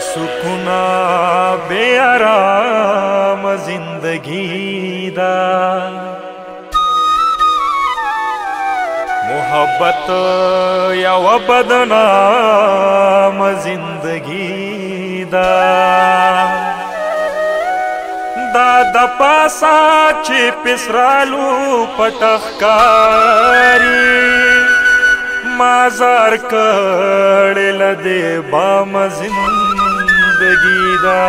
सुकुना बेआराम जिंदगी दा मोहब्बत या बदनाम जिंदगी दा द पासा ची पिसरालू पटखकारी माजार कड़ल दे बाम जिंदगी दा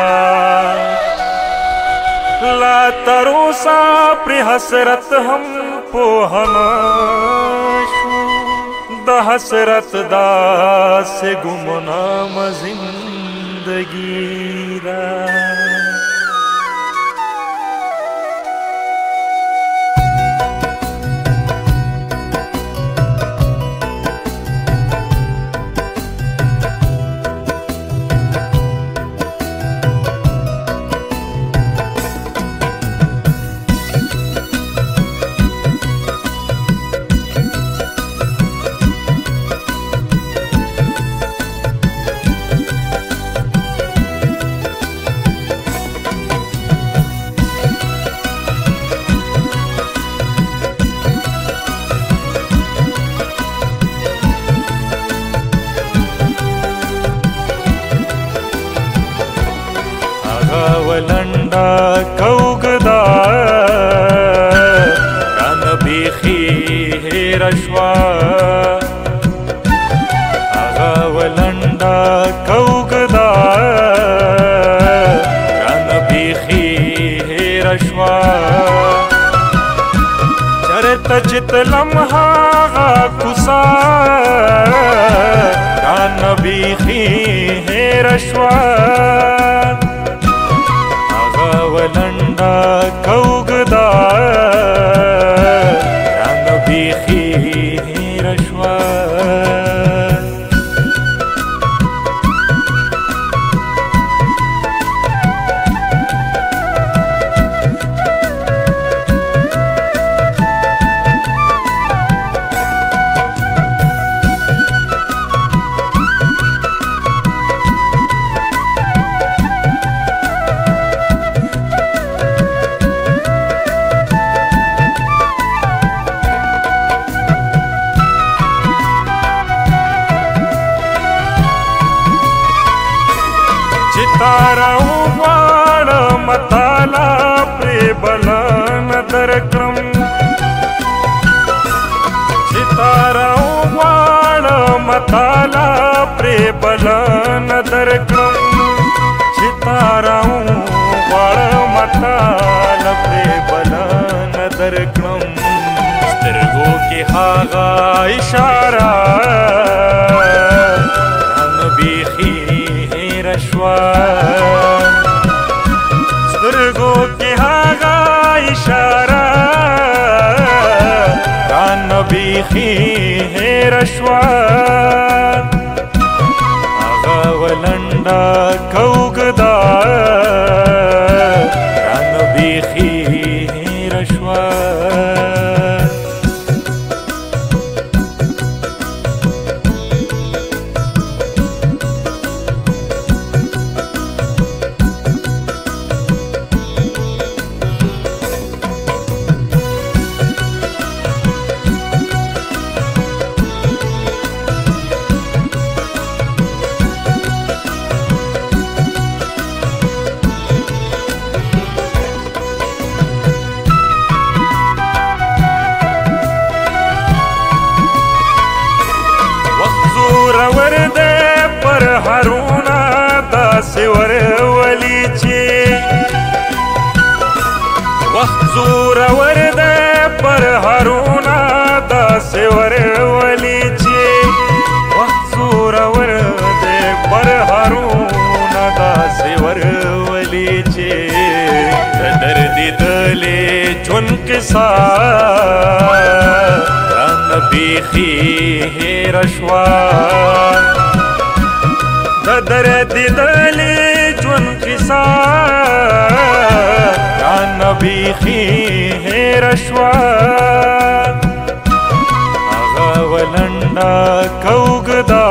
ला तरोसा प्रि हसरत हम पोहनाशु द हसरत दा से गुमनाम जिंदगी दा वलंडा कौगदा कान बीखी है रशवा आगा वलंडा कौगदा कान बीखी है रशवा चरत जित लम्हा कुसा कान बीखी है रशवा वलंडा कौगदा कान बीखी है रशवा ताराओं वाण मताला प्रे बलन दरक्रम सिताराओं वाण मताला प्रे बलन दरक्रम सिताराओं वाण मताला प्रे बलन दरक्रम स्तरगों के हागा इशारा रंग बीखी रशवा स्तरगो के हागा इशारा कान बीखी है रशवा आगा वलंडा कौगदा कान बीखी है रशवा हरुना दासवर वलीचे वक्त जोरावर दे पर हरुना दासवर वलीचे वक्त जोरावर दे पर हरुना दासवर वलीचे दर्दी दले चुनक सा कान बीखी है रशवा दर्द दले जुन किसा कान बीखी है रशवा आगा वलंडा कौगदा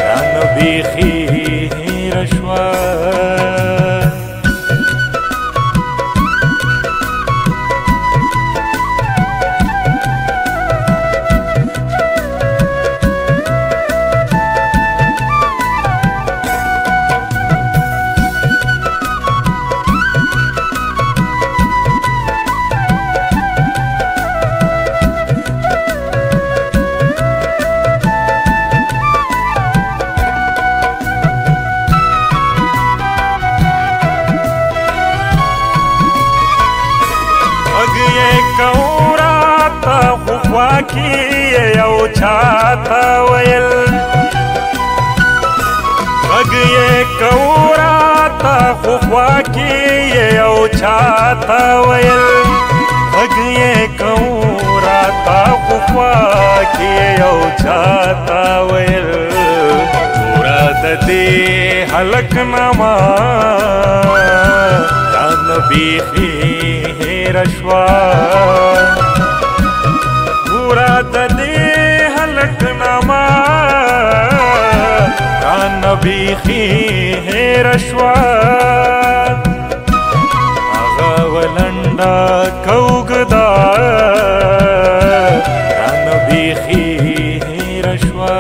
कान بیخي هیر شوا کی یو چاته ویل غږ یې کوراته خو خوا کې یو چاته ویل غږ یې کوراته خو خوا کې یو چاته ویل پورا د دې هلک نما رانه بیخي هېره شوه پورا د دې هلک نما رانه بیخي هېره شوه هغه ولنډه که اوږده رانه بیخي هېره شوه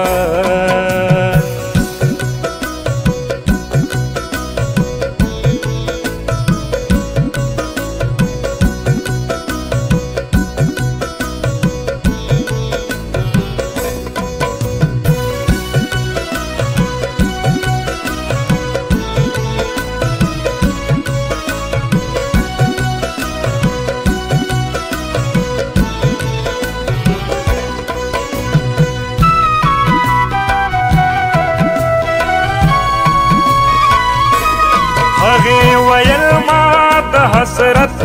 هغې ویل ما د حسرت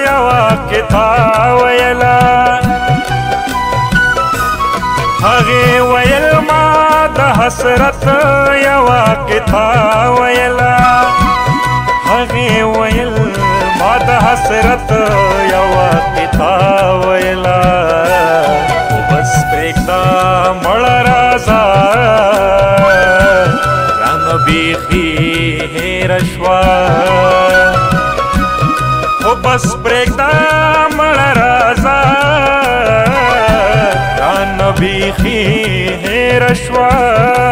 یوه قطعه ویله هغې ویل ما د حسرت یوه قطعه ویله هغې ویل ما د حسرت یوه قطعه ویله خو بس پرېږده مړه راځه رانه بیخي هېره شوه خو بس پرېږده مړه راځه رانه بیخي هېره شوه